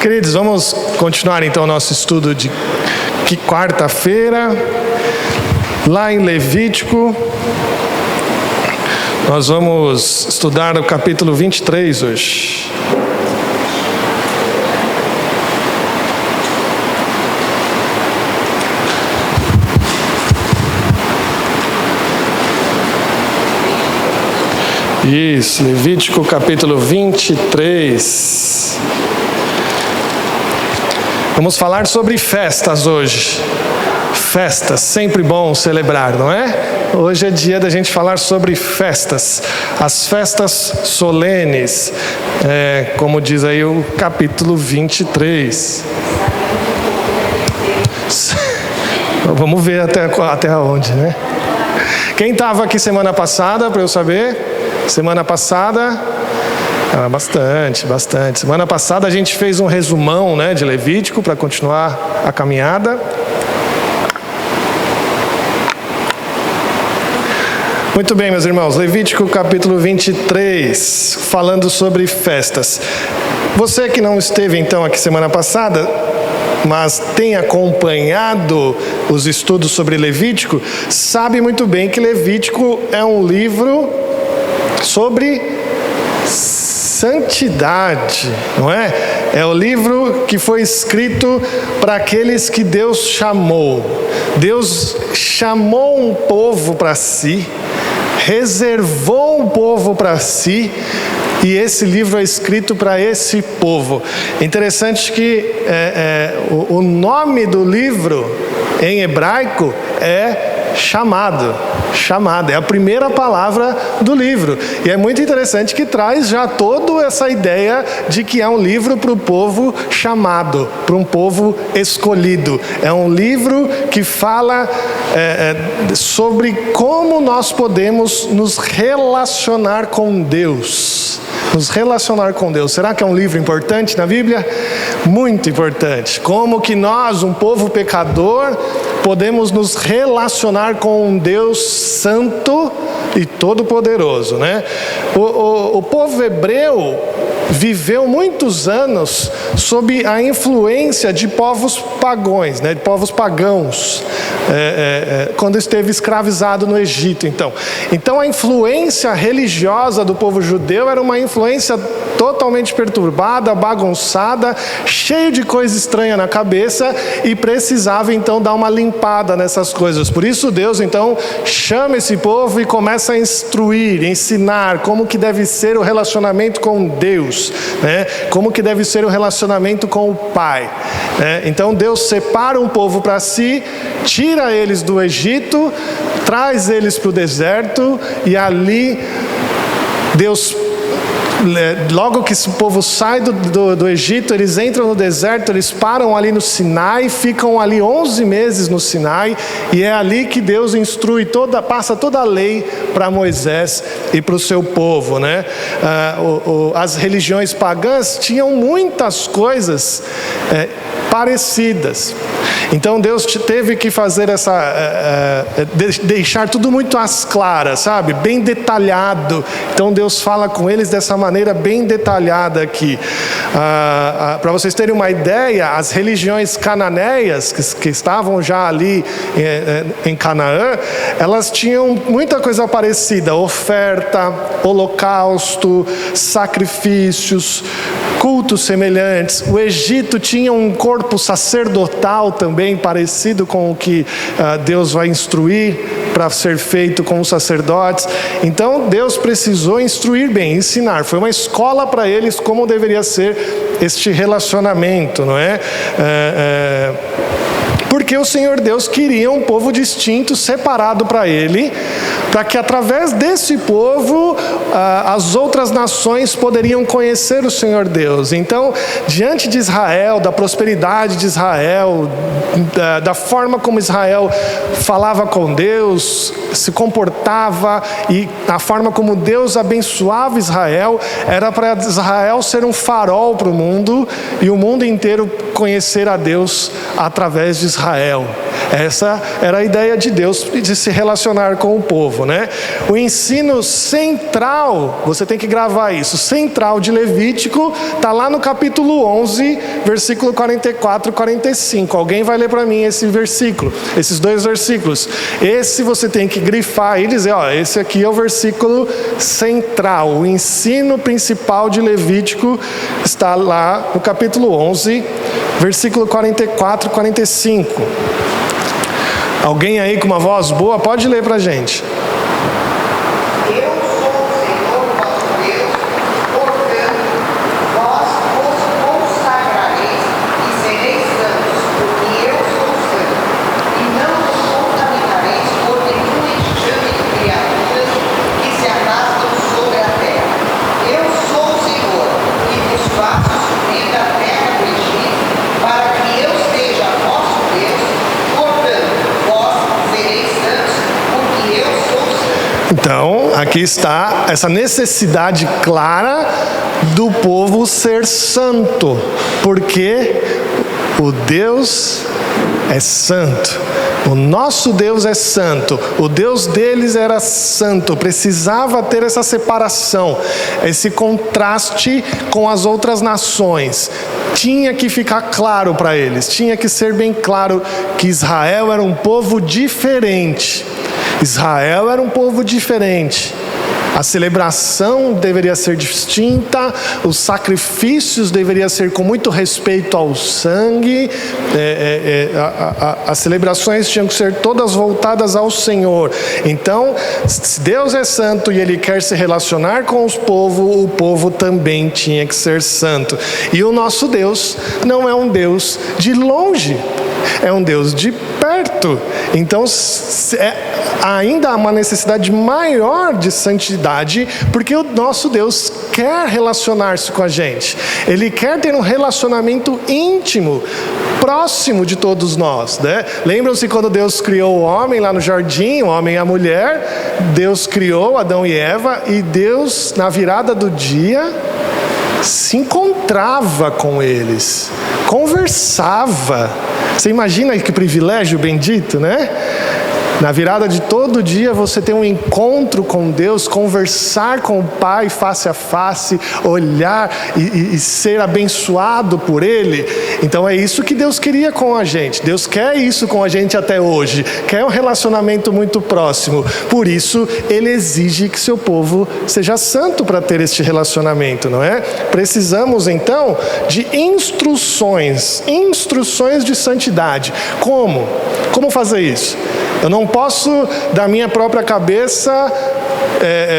Queridos, vamos continuar então o nosso estudo de quarta-feira, lá em Levítico. Nós vamos estudar o capítulo 23 hoje. Isso, Levítico capítulo 23. Vamos falar sobre festas hoje. Festas, sempre bom celebrar, não é? Hoje é dia da gente falar sobre festas. As festas solenes, como diz aí o capítulo 23. Vamos ver até onde, né? Quem estava aqui semana passada, para eu saber? Semana passada... Bastante. Semana passada a gente fez um resumão, né, de Levítico para continuar a caminhada. Muito bem, meus irmãos, Levítico capítulo 23, falando sobre festas. Você que não esteve então aqui semana passada, mas tem acompanhado os estudos sobre Levítico, sabe muito bem que Levítico é um livro sobre santidade, não é? É o livro que foi escrito para aqueles que Deus chamou. Deus chamou um povo para si, reservou um povo para si, e esse livro é escrito para esse povo. Interessante que o nome do livro em hebraico é chamado, é a primeira palavra do livro, e é muito interessante que traz já toda essa ideia de que é um livro para o povo chamado, para um povo escolhido. É um livro que fala sobre como nós podemos nos relacionar com Deus. Será que é um livro importante na Bíblia? Muito importante. Como que nós, um povo pecador, podemos nos relacionar com um Deus santo e todo-poderoso, né? O povo hebreu viveu muitos anos sob a influência de povos pagãos, né? De povos pagãos, quando esteve escravizado no Egito. Então a influência religiosa do povo judeu era uma influência totalmente perturbada, bagunçada, cheio de coisa estranha na cabeça, e precisava então dar uma limpada nessas coisas. Por isso Deus então chama esse povo e começa a instruir, ensinar como que deve ser o relacionamento com Deus, né? Como que deve ser o relacionamento com o Pai, né? Então Deus separa um povo para si, tira eles do Egito, traz eles para o deserto, e ali Deus, logo que esse povo sai do Egito, eles entram no deserto, eles param ali no Sinai, ficam ali 11 meses no Sinai, e é ali que Deus passa toda a lei para Moisés e para o seu povo, né? As religiões pagãs tinham muitas coisas parecidas. Então Deus teve que fazer deixar tudo muito às claras, sabe? Bem detalhado. Então Deus fala com eles dessa maneira bem detalhada aqui. Para vocês terem uma ideia, as religiões cananeias que estavam já ali em Canaã, elas tinham muita coisa parecida: oferta, holocausto, sacrifícios, cultos semelhantes. O Egito tinha um corpo sacerdotal também parecido com o que Deus vai instruir para ser feito com os sacerdotes. Então Deus precisou instruir bem, ensinar. Foi uma escola para eles como deveria ser este relacionamento, não é? Porque o Senhor Deus queria um povo distinto, separado para Ele, para que através desse povo as outras nações poderiam conhecer o Senhor Deus. Então, diante de Israel, da prosperidade de Israel, da forma como Israel falava com Deus, se comportava, e a forma como Deus abençoava Israel, era para Israel ser um farol para o mundo, e o mundo inteiro conhecer a Deus através de Israel. Essa era a ideia de Deus de se relacionar com o povo, né? O ensino central, você tem que gravar isso, central de Levítico, está lá no capítulo 11, versículo 44 e 45. Alguém vai ler para mim esse versículo, esses dois versículos. Esse você tem que grifar e dizer, ó, esse aqui é o versículo central. O ensino principal de Levítico está lá no capítulo 11, versículo 44 e 45. Alguém aí com uma voz boa pode ler para a gente. Então, aqui está essa necessidade clara do povo ser santo, porque o Deus é santo. O nosso Deus é santo, o Deus deles era santo, precisava ter essa separação, esse contraste com as outras nações. Tinha que ficar claro para eles, tinha que ser bem claro que Israel era um povo diferente. Israel era um povo diferente. A celebração deveria ser distinta, os sacrifícios deveriam ser com muito respeito ao sangue, as celebrações tinham que ser todas voltadas ao Senhor. Então, se Deus é santo e Ele quer se relacionar com o povo também tinha que ser santo. E o nosso Deus não é um Deus de longe, é um Deus de perto. Então, ainda há uma necessidade maior de santidade, porque o nosso Deus quer relacionar-se com a gente. Ele quer ter um relacionamento íntimo, próximo de todos nós, né? Lembram-se quando Deus criou o homem lá no jardim, o homem e a mulher? Deus criou Adão e Eva, e Deus, na virada do dia, se encontrava com eles, conversava. Você imagina que privilégio bendito, né? Na virada de todo dia você tem um encontro com Deus, conversar com o Pai face a face, olhar e ser abençoado por Ele. Então é isso que Deus queria com a gente. Deus quer isso com a gente até hoje. Quer um relacionamento muito próximo. Por isso Ele exige que seu povo seja santo para ter este relacionamento, não é? Precisamos então de instruções de santidade. Como? Como fazer isso? Eu não posso, da minha própria cabeça,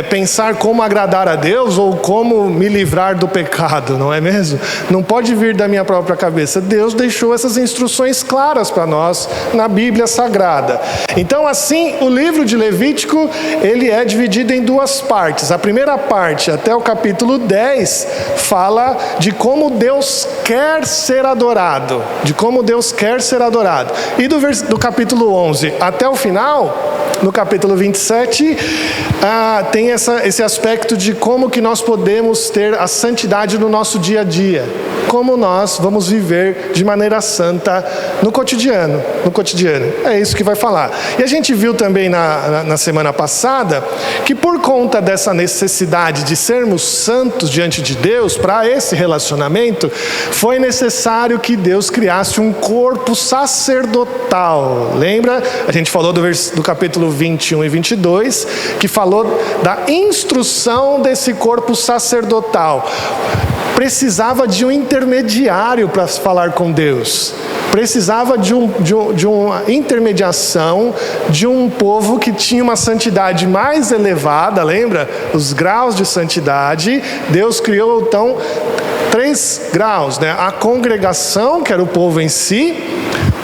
pensar como agradar a Deus ou como me livrar do pecado, não é mesmo? Não pode vir da minha própria cabeça. Deus deixou essas instruções claras para nós na Bíblia Sagrada. Então, assim, o livro de Levítico, ele é dividido em duas partes. A primeira parte, até o capítulo 10, fala de como Deus quer ser adorado. De como Deus quer ser adorado. E do capítulo 11 até o final, no capítulo 27, tem esse aspecto de como que nós podemos ter a santidade no nosso dia a dia. Como nós vamos viver de maneira santa no cotidiano. É isso que vai falar. E a gente viu também na semana passada que por conta dessa necessidade de sermos santos diante de Deus, para esse relacionamento, foi necessário que Deus criasse um corpo sacerdotal. Lembra? A gente falou do capítulo 21 e 22, que falou da instrução desse corpo sacerdotal. Precisava de um intermediário para falar com Deus. Precisava de uma intermediação de um povo que tinha uma santidade mais elevada, lembra? Os graus de santidade. Deus criou então 3 graus, né? A congregação, que era o povo em si,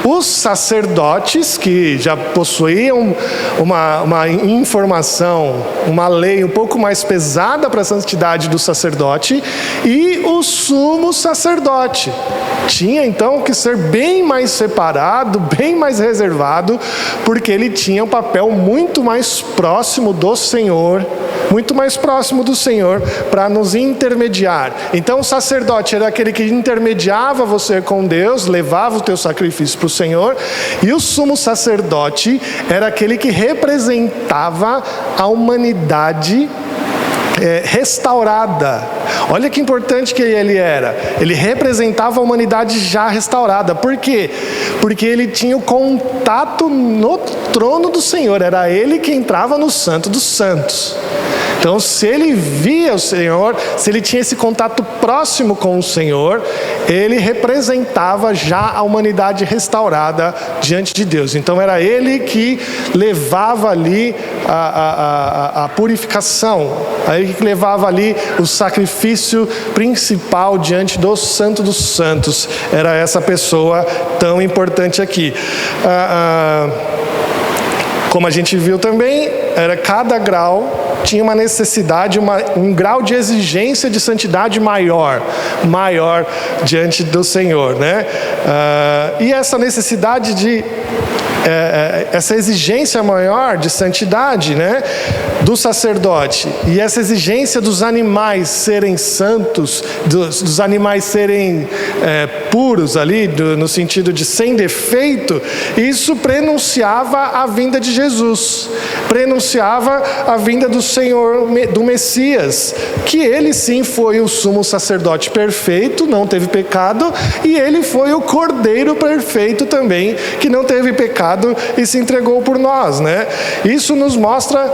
os sacerdotes, que já possuíam uma informação, uma lei um pouco mais pesada para a santidade do sacerdote, e o sumo sacerdote. Tinha então que ser bem mais separado, bem mais reservado, porque ele tinha um papel muito mais próximo do Senhor muito mais próximo do Senhor para nos intermediar. Então o sacerdote era aquele que intermediava você com Deus, levava o teu sacrifício para o Senhor, e o sumo sacerdote era aquele que representava a humanidade restaurada. Olha que importante que ele era. Ele representava a humanidade já restaurada. Por quê? Porque ele tinha o contato no trono do Senhor. Era ele que entrava no Santo dos Santos. Então, se ele via o Senhor, se ele tinha esse contato próximo com o Senhor, ele representava já a humanidade restaurada diante de Deus. Então, era ele que levava ali a purificação, ele que levava ali o sacrifício principal diante do Santo dos Santos. Era essa pessoa tão importante aqui. Como a gente viu também, era cada grau tinha uma necessidade, um grau de exigência de santidade maior diante do Senhor, né? E essa necessidade essa exigência maior de santidade, né, do sacerdote, e essa exigência dos animais serem santos, dos animais serem puros ali, no sentido de sem defeito, isso prenunciava a vinda de Jesus, prenunciava a vinda do Senhor, do Messias, que ele sim foi o sumo sacerdote perfeito, não teve pecado, e ele foi o Cordeiro perfeito também, que não teve pecado e se entregou por nós, né? Isso nos mostra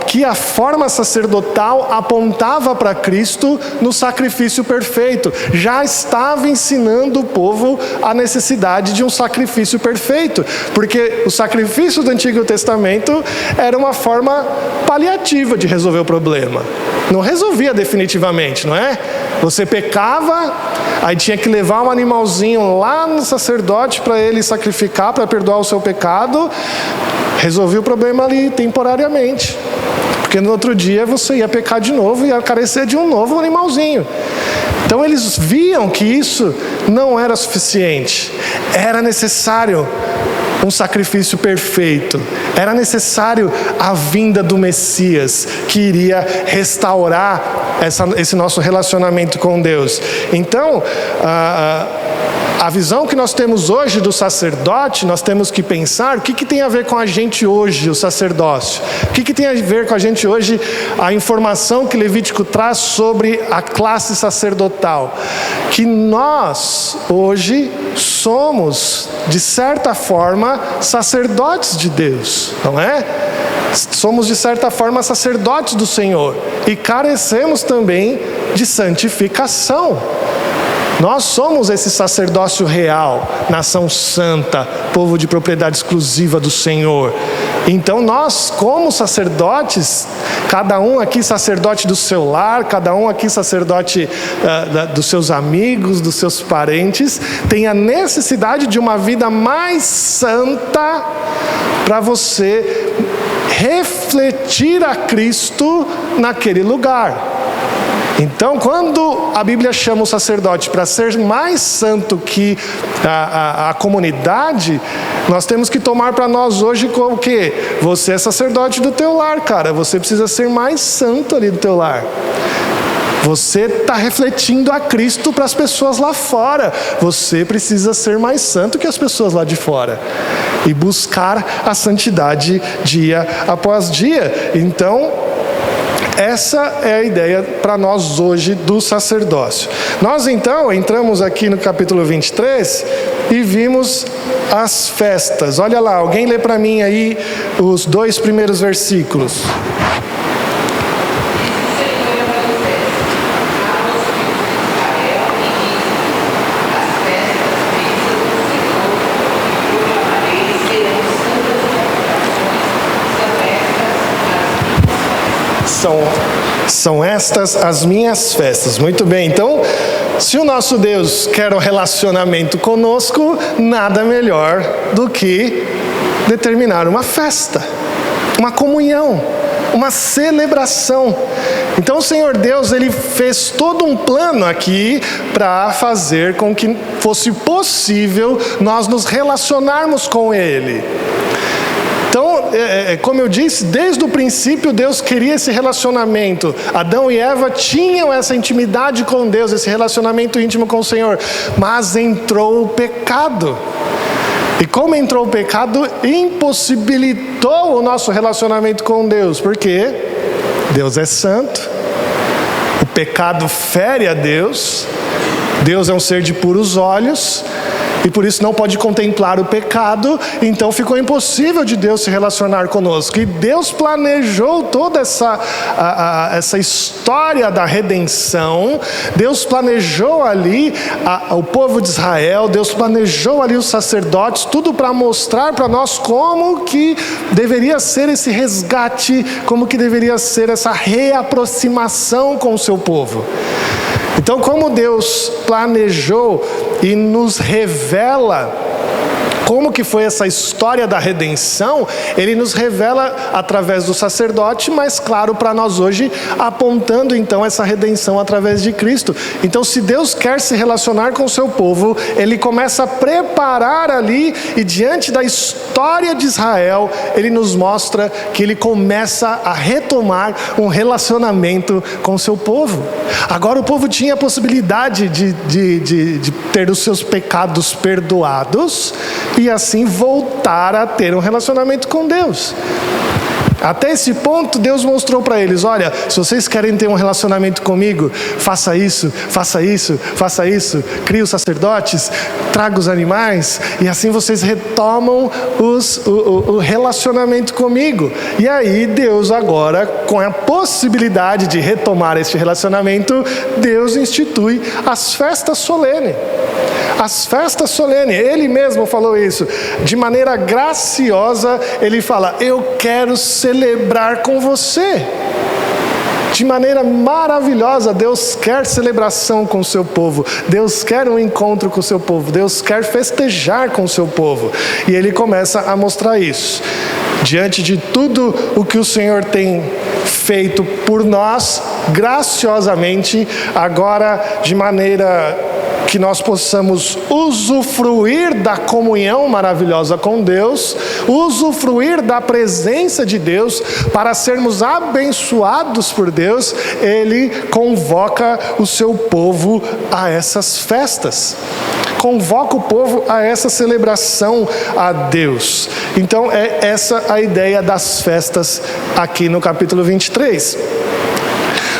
que a forma sacerdotal apontava para Cristo no sacrifício perfeito. Já estava ensinando o povo a necessidade de um sacrifício perfeito, porque o sacrifício do Antigo Testamento era uma forma paliativa de resolver o problema. Não resolvia definitivamente, não é? Você pecava, aí tinha que levar um animalzinho lá no sacerdote para ele sacrificar, para perdoar o seu pecado. Resolvia o problema ali temporariamente, porque no outro dia você ia pecar de novo e ia carecer de um novo animalzinho. Então eles viam que isso não era suficiente, era necessário um sacrifício perfeito, era necessário a vinda do Messias, que iria restaurar esse nosso relacionamento com Deus. Então, a visão que nós temos hoje do sacerdote, nós temos que pensar o que tem a ver com a gente hoje, o sacerdócio. O que tem a ver com a gente hoje, a informação que Levítico traz sobre a classe sacerdotal. Que nós, hoje, somos, de certa forma, sacerdotes de Deus, não é? Somos, de certa forma, sacerdotes do Senhor. E carecemos também de santificação. Nós somos esse sacerdócio real, nação santa, povo de propriedade exclusiva do Senhor. Então nós, como sacerdotes, cada um aqui sacerdote do seu lar, cada um aqui sacerdote dos seus amigos, dos seus parentes, tem a necessidade de uma vida mais santa para você refletir a Cristo naquele lugar. Então, quando a Bíblia chama o sacerdote para ser mais santo que a comunidade, nós temos que tomar para nós hoje como o quê? Você é sacerdote do teu lar, cara. Você precisa ser mais santo ali do teu lar. Você está refletindo a Cristo para as pessoas lá fora. Você precisa ser mais santo que as pessoas lá de fora. E buscar a santidade dia após dia. Então, essa é a ideia para nós hoje do sacerdócio. Nós então entramos aqui no capítulo 23 e vimos as festas. Olha lá, alguém lê para mim aí os 2 primeiros versículos. São estas as minhas festas. Muito bem, então, se o nosso Deus quer um relacionamento conosco, nada melhor do que determinar uma festa, uma comunhão, uma celebração. Então o Senhor Deus, Ele fez todo um plano aqui para fazer com que fosse possível nós nos relacionarmos com Ele. Então, como eu disse, desde o princípio Deus queria esse relacionamento. Adão e Eva tinham essa intimidade com Deus, esse relacionamento íntimo com o Senhor. Mas entrou o pecado. E como entrou o pecado, impossibilitou o nosso relacionamento com Deus. Por quê? Deus é santo. O pecado fere a Deus. Deus é um ser de puros olhos. E por isso não pode contemplar o pecado. Então ficou impossível de Deus se relacionar conosco. E Deus planejou toda essa história da redenção. Deus planejou ali o povo de Israel. Deus planejou ali os sacerdotes. Tudo para mostrar para nós como que deveria ser esse resgate. Como que deveria ser essa reaproximação com o seu povo. Então, como Deus planejou e nos revela como que foi essa história da redenção, Ele nos revela através do sacerdote, mas claro para nós hoje, apontando então essa redenção através de Cristo. Então, se Deus quer se relacionar com o seu povo, Ele começa a preparar ali, e diante da história de Israel, Ele nos mostra que Ele começa a retomar um relacionamento com o seu povo. Agora o povo tinha a possibilidade de ter os seus pecados perdoados, e assim voltar a ter um relacionamento com Deus. Até esse ponto, Deus mostrou para eles: olha, se vocês querem ter um relacionamento comigo, faça isso, faça isso, faça isso, crie os sacerdotes, traga os animais, e assim vocês retomam o relacionamento comigo. E aí Deus agora, com a possibilidade de retomar este relacionamento, Deus institui as festas solenes. As festas solenes, Ele mesmo falou isso, de maneira graciosa. Ele fala: eu quero celebrar com você. De maneira maravilhosa, Deus quer celebração com o seu povo. Deus quer um encontro com o seu povo. Deus quer festejar com o seu povo. E Ele começa a mostrar isso. Diante de tudo o que o Senhor tem feito por nós, graciosamente, agora de maneira que nós possamos usufruir da comunhão maravilhosa com Deus, usufruir da presença de Deus, para sermos abençoados por Deus, Ele convoca o seu povo a essas festas. Convoca o povo a essa celebração a Deus. Então é essa a ideia das festas aqui no capítulo 23.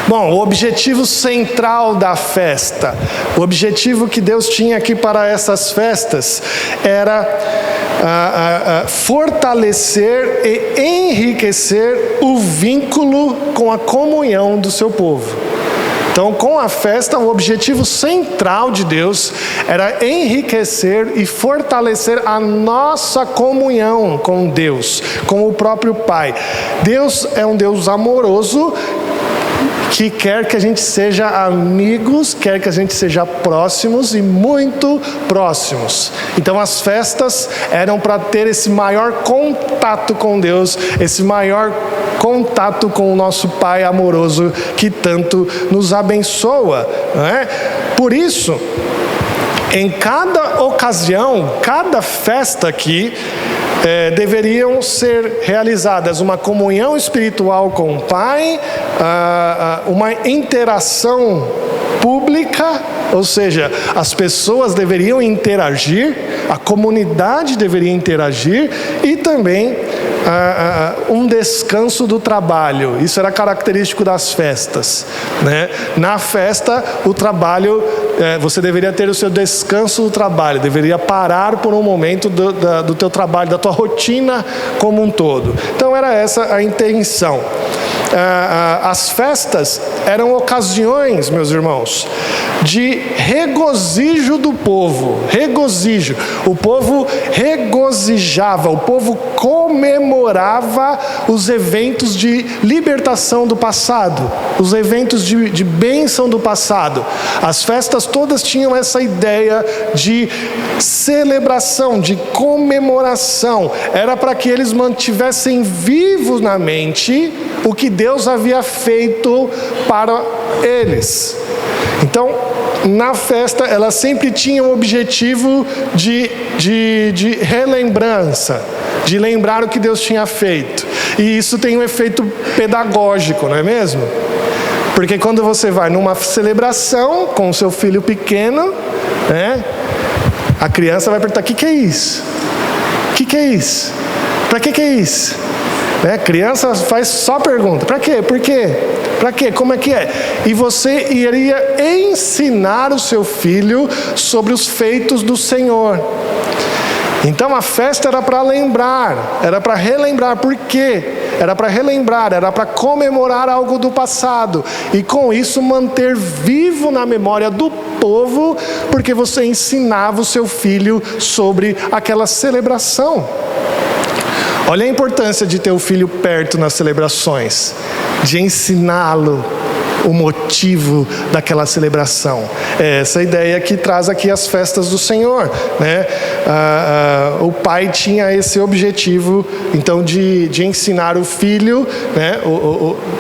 Bom, o objetivo central da festa, o objetivo que Deus tinha aqui para essas festas era fortalecer e enriquecer o vínculo com a comunhão do seu povo. Então, com a festa, o objetivo central de Deus era enriquecer e fortalecer a nossa comunhão com Deus, com o próprio Pai. Deus é um Deus amoroso, que quer que a gente seja amigos, quer que a gente seja próximos e muito próximos. Então as festas eram para ter esse maior contato com Deus, esse maior contato com o nosso Pai amoroso que tanto nos abençoa, não é? Por isso, em cada ocasião, cada festa aqui, deveriam ser realizadas uma comunhão espiritual com o Pai, uma interação pública, ou seja, as pessoas deveriam interagir, a comunidade deveria interagir, e também um descanso do trabalho. Isso era característico das festas, né? Na festa, o trabalho, você deveria ter o seu descanso do trabalho, deveria parar por um momento do teu trabalho, da tua rotina como um todo. Então era essa a intenção. As festas eram ocasiões, meus irmãos, de regozijo do povo. Regozijo. O povo regozijava, o povo comemorava os eventos de libertação do passado, os eventos de bênção do passado. As festas todas tinham essa ideia de celebração, de comemoração. Era para que eles mantivessem vivo na mente o que Deus havia feito para eles. Então, na festa, ela sempre tinha um objetivo de relembrança, de lembrar o que Deus tinha feito. E isso tem um efeito pedagógico, não é mesmo? Porque quando você vai numa celebração com o seu filho pequeno, né, a criança vai perguntar: o que é isso? O que é isso? Para que é isso? Né? Criança faz só pergunta: para quê? Por quê? Para quê? Como é que é? E você iria ensinar o seu filho sobre os feitos do Senhor. Então a festa era para lembrar, era para relembrar. Por quê? Era para relembrar, era para comemorar algo do passado. E com isso manter vivo na memória do povo, porque você ensinava o seu filho sobre aquela celebração. Olha a importância de ter o filho perto nas celebrações, de ensiná-lo o motivo daquela celebração. É essa ideia que traz aqui as festas do Senhor, né? O pai tinha esse objetivo, então, de ensinar o filho, né?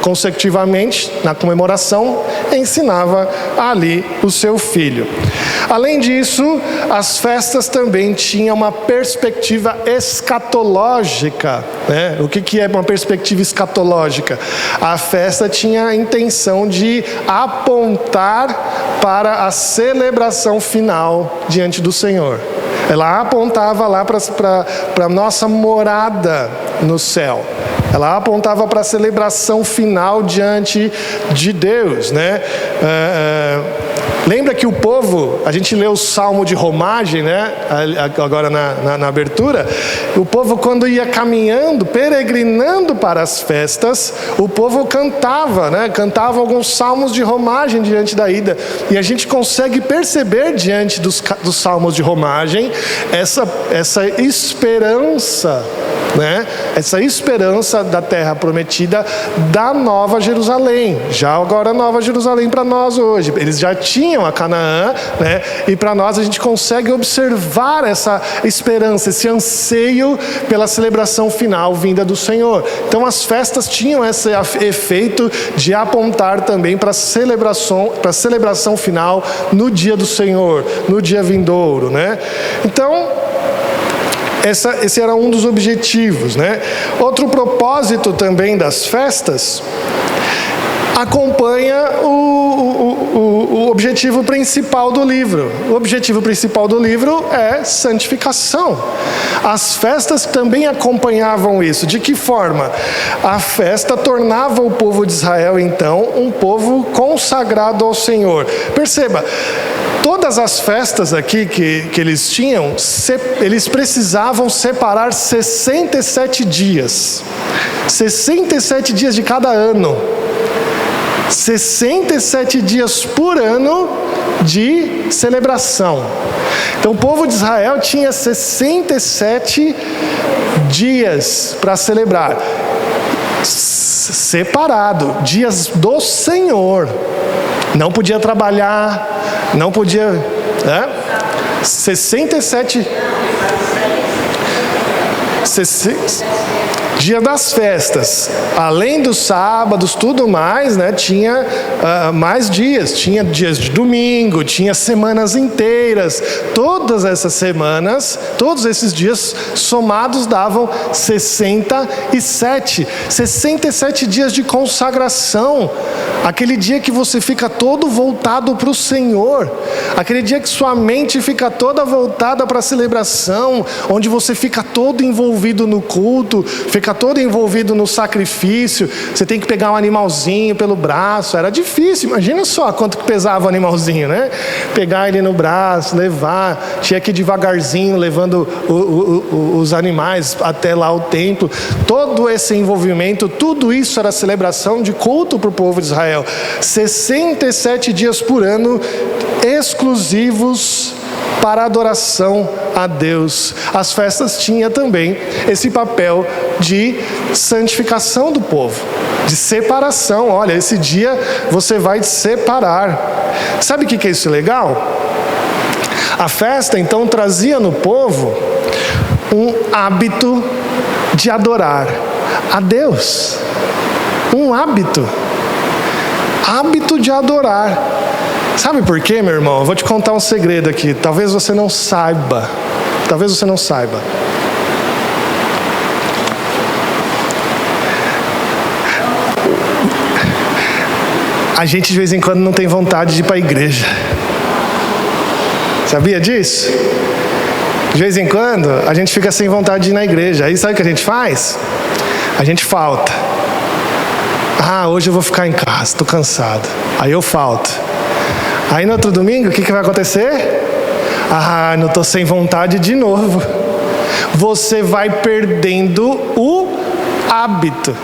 Consecutivamente, na comemoração, ensinava ali o seu filho. Além disso, as festas também tinham uma perspectiva escatológica, né? O que é uma perspectiva escatológica? A festa tinha a intenção de apontar para a celebração final diante do Senhor. Ela apontava lá para a nossa morada no céu. Ela apontava para a celebração final diante de Deus, né? Lembra que o povo, a gente leu o Salmo de Romagem, né? Agora na abertura, o povo, quando ia caminhando, peregrinando para as festas, o povo cantava, né? Cantava alguns salmos de romagem diante da ida. E a gente consegue perceber diante dos salmos de romagem essa esperança, né? Essa esperança da terra prometida, da Nova Jerusalém. Já agora Nova Jerusalém para nós hoje. Eles já tinham a Canaã, né? E para nós a gente consegue observar essa esperança, esse anseio pela celebração final vinda do Senhor. Então as festas tinham esse efeito de apontar também para a celebração final no dia do Senhor, no dia vindouro, né? Então esse era um dos objetivos, né? Outro propósito também das festas acompanha o objetivo principal do livro. O objetivo principal do livro é santificação. As festas também acompanhavam isso. De que forma? A festa tornava o povo de Israel, então, um povo consagrado ao Senhor. Perceba, todas as festas aqui que eles tinham, eles precisavam separar 67 dias. 67 dias de cada ano. 67 dias por ano de celebração. Então o povo de Israel tinha 67 dias para celebrar. Separado, dias do Senhor. Não podia trabalhar, não podia... 67... Dia das festas, além dos sábados, tudo mais, né? Tinha mais dias, tinha dias de domingo, tinha semanas inteiras. Todas essas semanas, todos esses dias somados davam 67 dias de consagração. Aquele dia que você fica todo voltado para o Senhor, aquele dia que sua mente fica toda voltada para a celebração, onde você fica todo envolvido no culto, fica todo envolvido no sacrifício. Você tem que pegar um animalzinho pelo braço. Era difícil, imagina só quanto que pesava o animalzinho, né? Pegar ele no braço, levar, tinha que ir devagarzinho levando os animais até lá o templo. Todo esse envolvimento, tudo isso era celebração de culto para o povo de Israel. 67 dias por ano exclusivos para adoração a Deus. As festas tinham também esse papel de santificação do povo, de separação. Olha, esse dia você vai separar. Sabe o que é isso legal? A festa então trazia no povo um hábito de adorar a Deus. Um hábito de adorar. Sabe por quê, meu irmão? Eu vou te contar um segredo aqui. Talvez você não saiba. A gente de vez em quando não tem vontade de ir para a igreja. Sabia disso? De vez em quando a gente fica sem vontade de ir na igreja. Aí sabe o que a gente faz? A gente falta. Hoje eu vou ficar em casa, estou cansado. Aí eu falto. Aí no outro domingo, o que vai acontecer? Não estou sem vontade de novo. Você vai perdendo o hábito.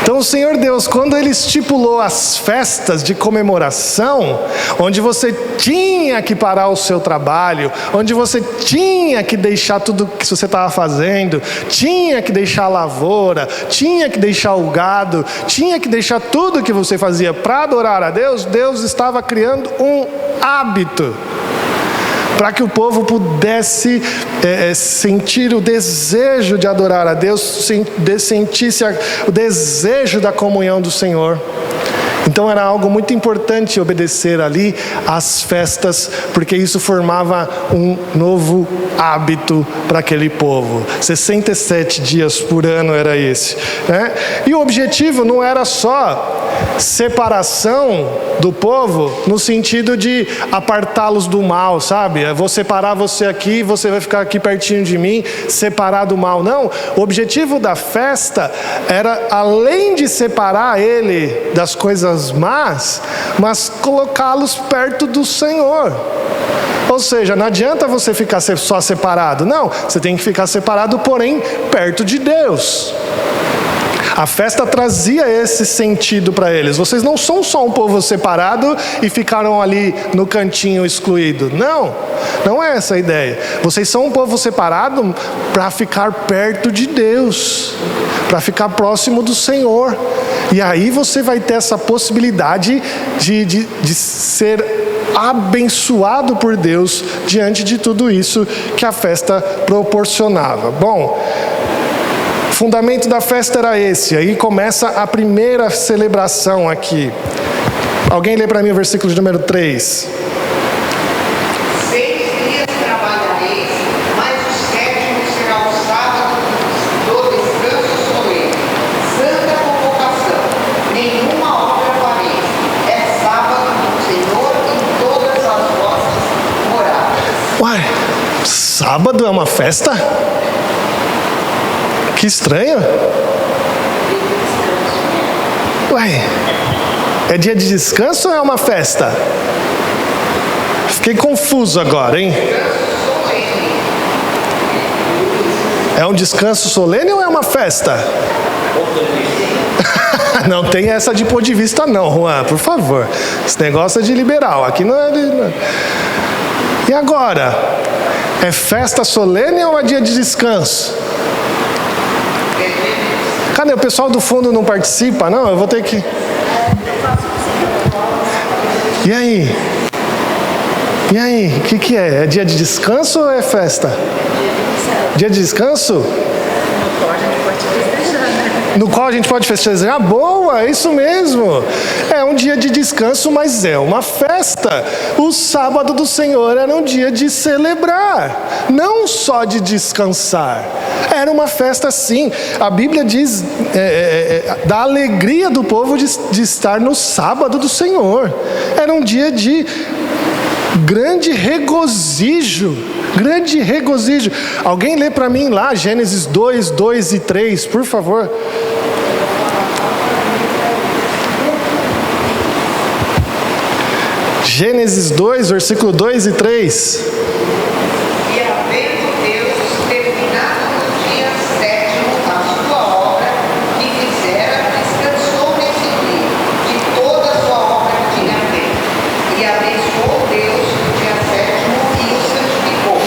Então o Senhor Deus, quando Ele estipulou as festas de comemoração, onde você tinha que parar o seu trabalho, onde você tinha que deixar tudo que você estava fazendo, tinha que deixar a lavoura, tinha que deixar o gado, tinha que deixar tudo que você fazia para adorar a Deus, Deus estava criando um hábito, para que o povo pudesse sentir o desejo de adorar a Deus, sentisse o desejo da comunhão do Senhor. Então era algo muito importante obedecer ali às festas, porque isso formava um novo hábito para aquele povo. 67 dias por ano era esse, né? E o objetivo não era só separação do povo no sentido de apartá-los do mal, sabe? Eu vou separar você aqui, você vai ficar aqui pertinho de mim, separar do mal. Não, o objetivo da festa era, além de separar ele das coisas más, mas colocá-los perto do Senhor. Ou seja, não adianta você ficar só separado, não, você tem que ficar separado, porém perto de Deus. A festa trazia esse sentido para eles. Vocês não são só um povo separado e ficaram ali no cantinho excluído. Não, não é essa a ideia. Vocês são um povo separado para ficar perto de Deus, para ficar próximo do Senhor. E aí você vai ter essa possibilidade de ser abençoado por Deus diante de tudo isso que a festa proporcionava. Bom, o fundamento da festa era esse. Aí começa a primeira celebração aqui. Alguém lê para mim o versículo de número 3. 6 dias trabalhareis, mas o 7º será o sábado do descanso solene, santa convocação, nenhuma obra fareis. É sábado do Senhor em todas as vossas moradas. Sábado é uma festa? Que estranho. É dia de descanso ou é uma festa? Fiquei confuso agora, hein? É um descanso solene ou é uma festa? Não tem essa de ponto de vista não, Juan, por favor. Esse negócio é de liberal, aqui não é... E agora? É festa solene ou é dia de descanso? Cadê? O pessoal do fundo não participa? Não, eu vou ter que... E aí? E aí? O que é? É dia de descanso ou é festa? Dia de descanso? No qual a gente pode festejar? Boa, é isso mesmo. É um dia de descanso, mas é uma festa. O sábado do Senhor era um dia de celebrar, não só de descansar. Era uma festa sim. A Bíblia diz da alegria do povo de estar no sábado do Senhor. Era um dia de grande regozijo. Grande regozijo. Alguém lê para mim lá Gênesis 2, 2 e 3, por favor. Gênesis 2, versículo 2 e 3. E havendo Deus terminado no dia 7º a sua obra que fizera, descansou nesse dia de toda a sua obra que tinha feito. E abençoou Deus no dia 7º e o santificou,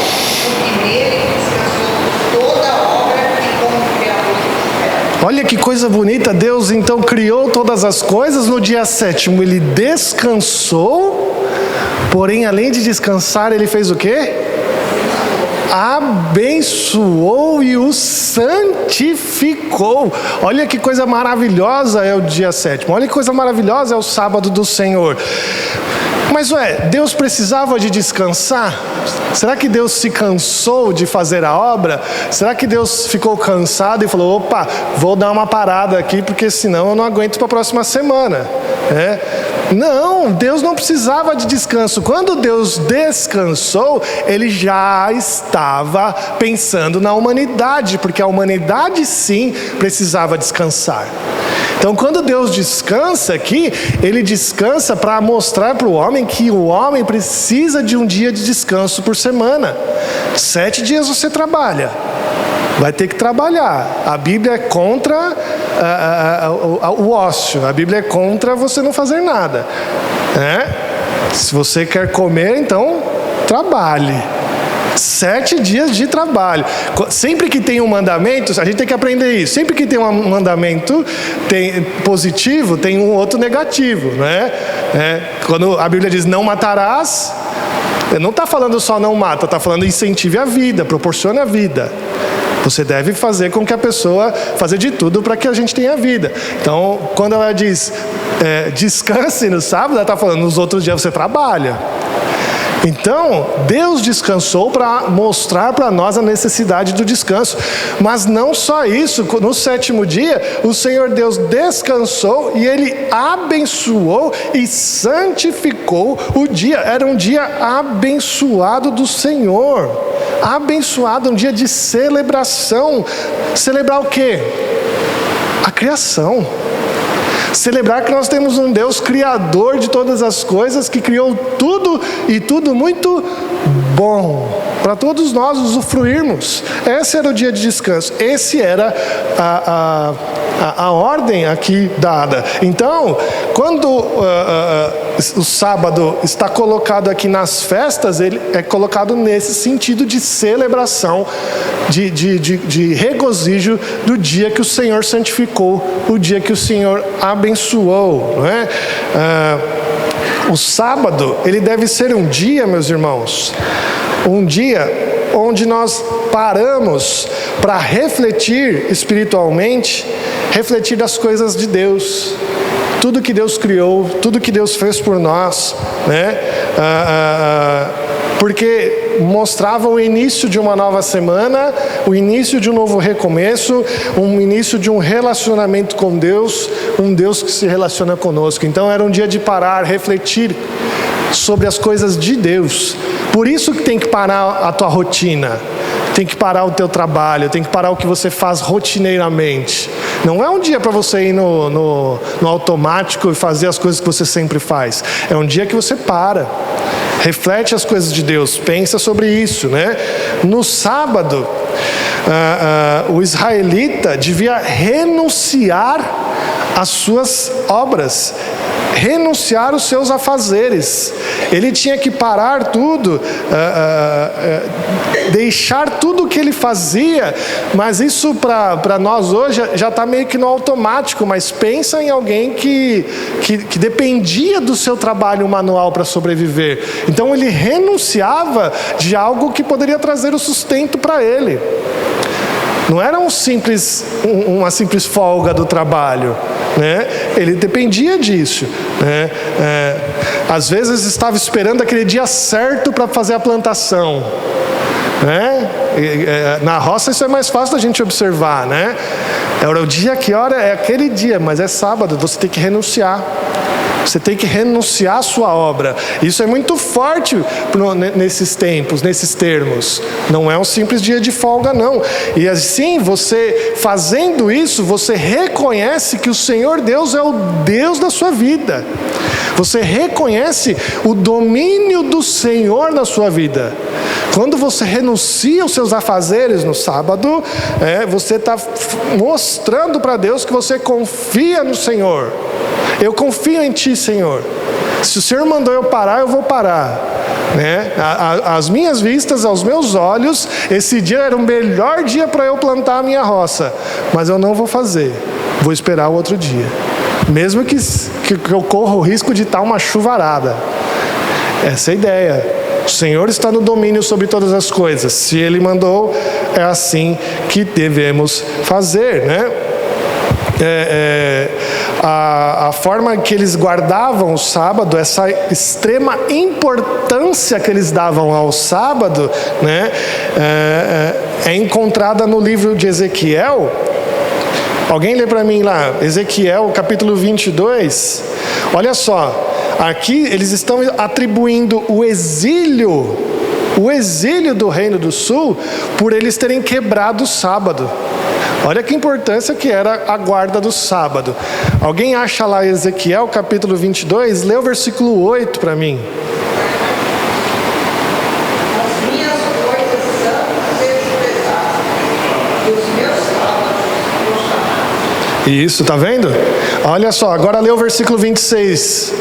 porque nele descansou toda a obra que como Criador fizera. Olha que coisa bonita. Deus então criou todas as coisas. No dia 7º ele descansou. Porém, além de descansar, ele fez o quê? Abençoou e o santificou. Olha que coisa maravilhosa é o dia 7º. Olha que coisa maravilhosa é o sábado do Senhor. Mas Deus precisava de descansar? Será que Deus se cansou de fazer a obra? Será que Deus ficou cansado e falou, opa, vou dar uma parada aqui, porque senão eu não aguento para a próxima semana? Não, Deus não precisava de descanso. Quando Deus descansou, Ele já estava pensando na humanidade, porque a humanidade sim precisava descansar. Então, quando Deus descansa aqui, Ele descansa para mostrar para o homem que o homem precisa de um dia de descanso por semana. 7 dias você trabalha, vai ter que trabalhar. A Bíblia é contra o ócio, a Bíblia é contra você não fazer nada, né? Se você quer comer, então trabalhe. 7 dias de trabalho. Sempre que tem um mandamento, a gente tem que aprender isso. Sempre que tem um mandamento positivo, tem um outro negativo, né? Quando a Bíblia diz não matarás, não está falando só não mata, está falando incentive a vida, proporcione a vida. Você deve fazer com que a pessoa, fazer de tudo para que a gente tenha vida. Então, quando ela diz descanse no sábado, ela está falando nos outros dias você trabalha. Então, Deus descansou para mostrar para nós a necessidade do descanso. Mas não só isso, no 7º dia, o Senhor Deus descansou e Ele abençoou e santificou o dia. Era um dia abençoado do Senhor. Abençoado, um dia de celebração. Celebrar o quê? A criação. Celebrar que nós temos um Deus criador de todas as coisas, que criou tudo e tudo muito bom, para todos nós usufruirmos. Esse era o dia de descanso, esse era a ordem aqui dada. Então, quando o sábado está colocado aqui nas festas, ele é colocado nesse sentido de celebração, de regozijo do dia que o Senhor santificou, o dia que o Senhor abençoou, não é? O sábado, ele deve ser um dia, meus irmãos, um dia onde nós paramos para refletir espiritualmente, refletir das coisas de Deus, tudo que Deus criou, tudo que Deus fez por nós, né? Porque mostrava o início de uma nova semana, o início de um novo recomeço, um início de um relacionamento com Deus, um Deus que se relaciona conosco. Então era um dia de parar, refletir sobre as coisas de Deus. Por isso que tem que parar a tua rotina, tem que parar o teu trabalho, tem que parar o que você faz rotineiramente. Não é um dia para você ir no automático e fazer as coisas que você sempre faz. É um dia que você para, reflete as coisas de Deus, pensa sobre isso, né? No sábado, o israelita devia renunciar às suas obras, renunciar os seus afazeres. Ele tinha que parar tudo, deixar tudo o que ele fazia. Mas isso para nós hoje já está meio que no automático. Mas pensa em alguém que dependia do seu trabalho manual para sobreviver. Então ele renunciava de algo que poderia trazer o sustento para ele. Não era uma simples folga do trabalho, né? Ele dependia disso, né? Às vezes estava esperando aquele dia certo para fazer a plantação, né? Na roça isso é mais fácil da gente observar, né? Era o dia, que hora é aquele dia, mas é sábado, você tem que renunciar. Você tem que renunciar à sua obra. Isso é muito forte nesses tempos, nesses termos. Não é um simples dia de folga, não. E assim, você fazendo isso, você reconhece que o Senhor Deus é o Deus da sua vida. Você reconhece o domínio do Senhor na sua vida. Quando você renuncia aos seus afazeres no sábado, você está mostrando para Deus que você confia no Senhor. Eu confio em Ti, Senhor. Se o Senhor mandou eu parar, eu vou parar, né? Às minhas vistas, aos meus olhos, esse dia era o melhor dia para eu plantar a minha roça. Mas eu não vou fazer. Vou esperar o outro dia. Mesmo que eu corra o risco de estar uma chuvarada. Essa é a ideia. O Senhor está no domínio sobre todas as coisas. Se Ele mandou, é assim que devemos fazer, né? A forma que eles guardavam o sábado, essa extrema importância que eles davam ao sábado, né, é encontrada no livro de Ezequiel. Alguém lê para mim lá, Ezequiel capítulo 22. Olha só, aqui eles estão atribuindo o exílio do Reino do Sul por eles terem quebrado o sábado. Olha que importância que era a guarda do sábado. Alguém acha lá Ezequiel capítulo 22? Lê o versículo 8 para mim. As minhas coisas santas eles pesaram, e os meus sábados profanaram. Isso, tá vendo? Olha só, agora lê o versículo 26.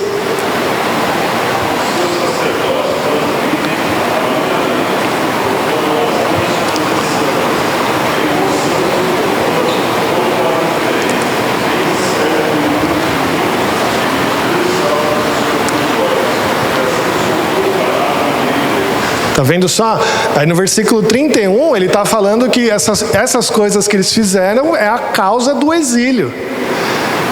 Tá vendo só? Aí no versículo 31, ele está falando que essas coisas que eles fizeram é a causa do exílio.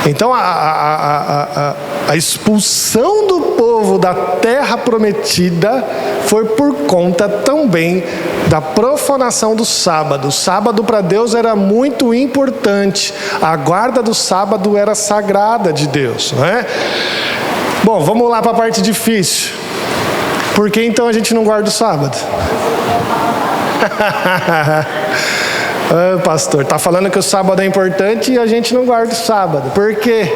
Então a expulsão do povo da terra prometida foi por conta também da profanação do sábado. O sábado para Deus era muito importante. A guarda do sábado era sagrada de Deus, não é? Bom, vamos lá para a parte difícil. Por que então a gente não guarda o sábado? Pastor, está falando que o sábado é importante e a gente não guarda o sábado. Por quê?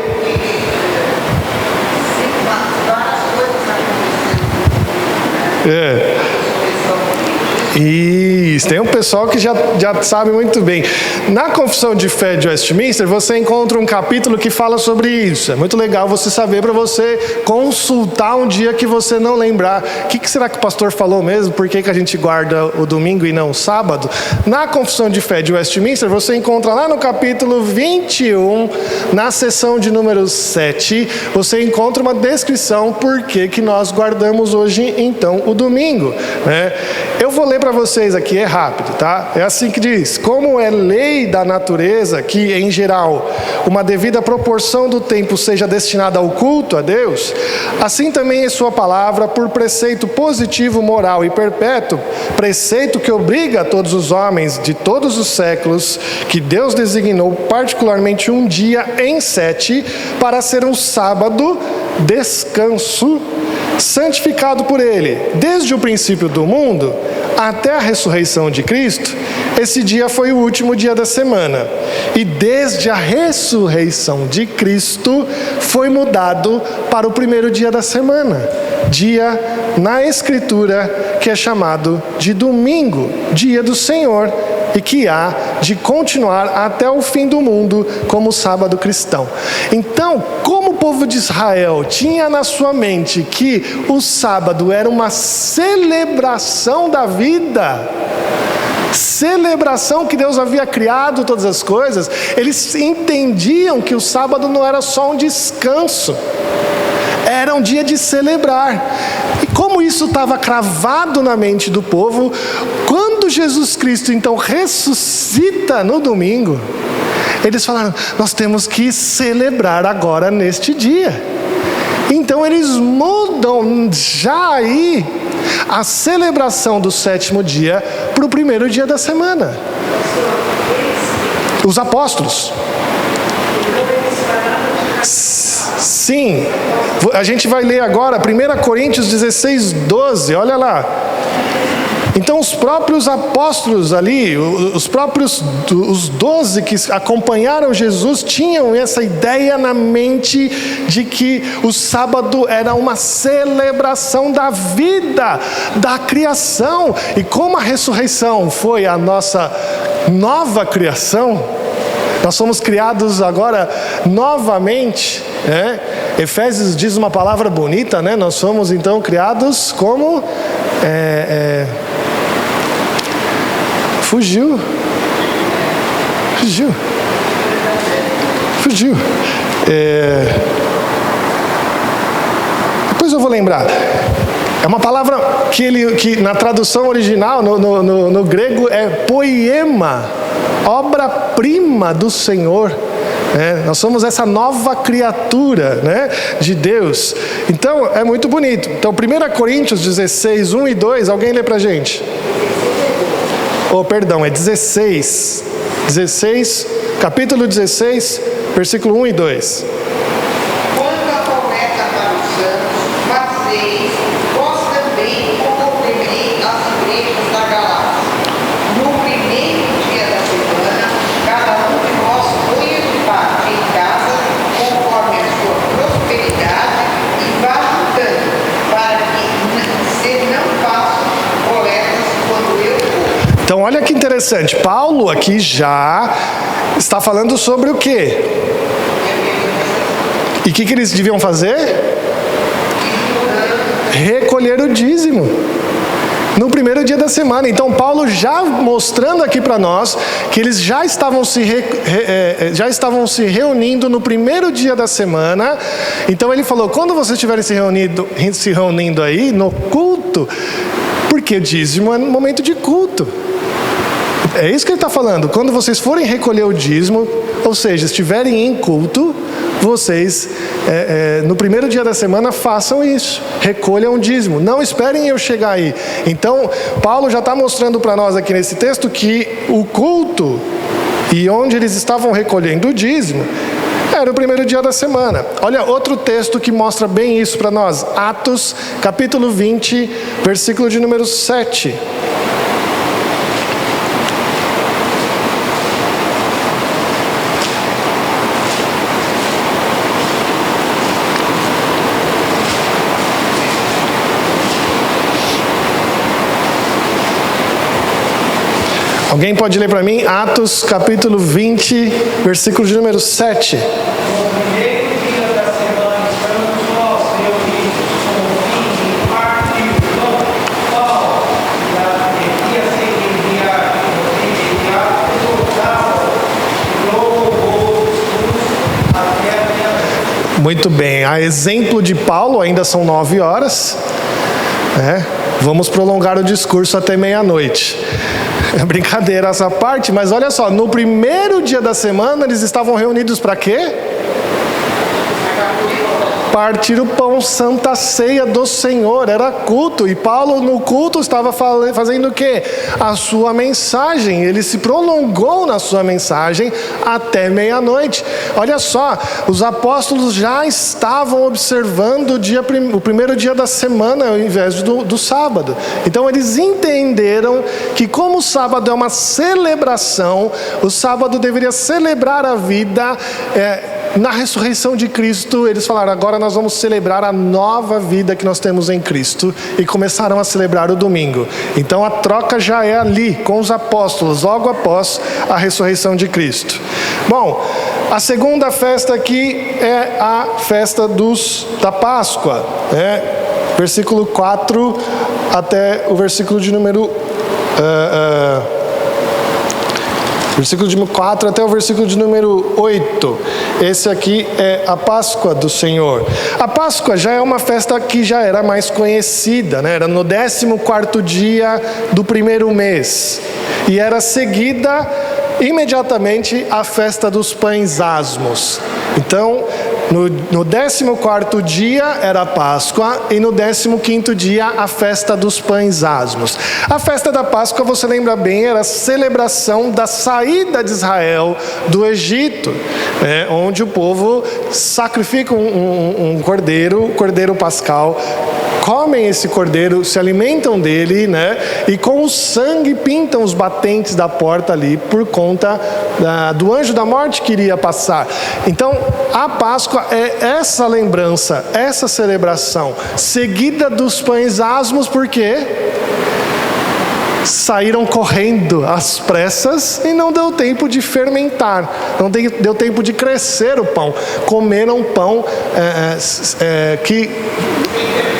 Isso, tem um pessoal que já sabe muito bem. Na Confissão de Fé de Westminster, você encontra um capítulo que fala sobre isso. É muito legal você saber, para você consultar um dia que você não lembrar. O que será que o pastor falou mesmo? Por que a gente guarda o domingo e não o sábado? Na Confissão de Fé de Westminster, você encontra lá no capítulo 21, na seção de número 7, você encontra uma descrição por que nós guardamos hoje, então, o domingo, né? Eu vou ler para vocês aqui, é rápido, tá? É assim que diz: como é lei da natureza que, em geral, uma devida proporção do tempo seja destinada ao culto a Deus, assim também é sua palavra, por preceito positivo, moral e perpétuo, preceito que obriga a todos os homens de todos os séculos, que Deus designou particularmente um dia em 7 para ser um sábado, descanso, santificado por Ele. Desde o princípio do mundo até a ressurreição de Cristo, esse dia foi o último dia da semana. E desde a ressurreição de Cristo, foi mudado para o primeiro dia da semana. Dia na Escritura que é chamado de domingo, dia do Senhor, e que há de continuar até o fim do mundo como sábado cristão. Então, como o povo de Israel tinha na sua mente que o sábado era uma celebração da vida, celebração que Deus havia criado todas as coisas, eles entendiam que o sábado não era só um descanso, era um dia de celebrar. E como isso estava cravado na mente do povo, quando Jesus Cristo então ressuscita no domingo, eles falaram: nós temos que celebrar agora neste dia. Então eles mudam já aí a celebração do 7º dia para o primeiro dia da semana. Os apóstolos. Sim, a gente vai ler agora 1 Coríntios 16, 12, olha lá. Então os próprios apóstolos ali, os 12 que acompanharam Jesus, tinham essa ideia na mente de que o sábado era uma celebração da vida, da criação. E como a ressurreição foi a nossa nova criação, nós somos criados agora novamente, né? Efésios diz uma palavra bonita, né? Nós somos então criados como... Fugiu. Depois eu vou lembrar. É uma palavra que na tradução original, no grego, é poema, obra-prima do Senhor. Nós somos essa nova criatura, né, de Deus. Então é muito bonito. Então 1 Coríntios 16, 1 e 2, alguém lê pra gente? É 16, capítulo 16, versículo 1 e 2. Quando a promessa para os santos 6, vós também como oprimi as igrejas da Galácia. No primeiro dia da semana, cada um de vós ponha de parte em casa, conforme a sua prosperidade, e vá juntando, para que se não façam coletas quando eu for. Então olha que interessante, Paulo aqui já está falando sobre o quê? E o que eles deviam fazer? Recolher o dízimo no primeiro dia da semana. Então Paulo já mostrando aqui para nós que eles já estavam se reunindo no primeiro dia da semana. Então ele falou, quando vocês estiverem se reunindo aí no culto, porque dízimo é momento de culto. É isso que ele está falando. Quando vocês forem recolher o dízimo, ou seja, estiverem em culto, vocês, no primeiro dia da semana, façam isso. Recolham o dízimo. Não esperem eu chegar aí. Então, Paulo já está mostrando para nós aqui nesse texto que o culto e onde eles estavam recolhendo o dízimo era o primeiro dia da semana. Olha, outro texto que mostra bem isso para nós. Atos, capítulo 20, versículo de número 7. Alguém pode ler para mim? Atos capítulo 20, versículo de número 7. No primeiro dia da semana, estamos nós reunidos com o fim de partir o pão, e a seguir exortava o louvor até a meia-noite. Muito bem, a exemplo de Paulo, ainda são 9 horas. Vamos prolongar o discurso até meia-noite. É brincadeira essa parte, mas olha só, no primeiro dia da semana eles estavam reunidos para quê? Partir o pão, Santa Ceia do Senhor, era culto, e Paulo no culto estava fazendo o quê? A sua mensagem, ele se prolongou na sua mensagem até meia-noite. Olha só, os apóstolos já estavam observando o primeiro dia da semana ao invés do sábado. Então eles entenderam que como o sábado é uma celebração, o sábado deveria celebrar a vida, na ressurreição de Cristo. Eles falaram, agora nós vamos celebrar a nova vida que nós temos em Cristo, e começaram a celebrar o domingo. Então a troca já é ali, com os apóstolos, logo após a ressurreição de Cristo. Bom, a segunda festa aqui é a festa da Páscoa, versículo 4 até o versículo de número... versículo de 4 até o versículo de número 8. Esse aqui é a Páscoa do Senhor. A Páscoa já é uma festa que já era mais conhecida, Era no 14º dia do primeiro mês. E era seguida imediatamente a festa dos pães asmos. Então, no 14º dia era a Páscoa, e no 15º dia a festa dos pães asmos. A festa da Páscoa, você lembra bem, era a celebração da saída de Israel do Egito, onde o povo sacrifica um cordeiro pascal, comem esse cordeiro, se alimentam dele, e com o sangue pintam os batentes da porta ali, por conta do anjo da morte que iria passar. Então, a Páscoa é essa lembrança, essa celebração, seguida dos pães asmos, porque saíram correndo às pressas e não deu tempo de fermentar, não deu tempo de crescer o pão. Comeram pão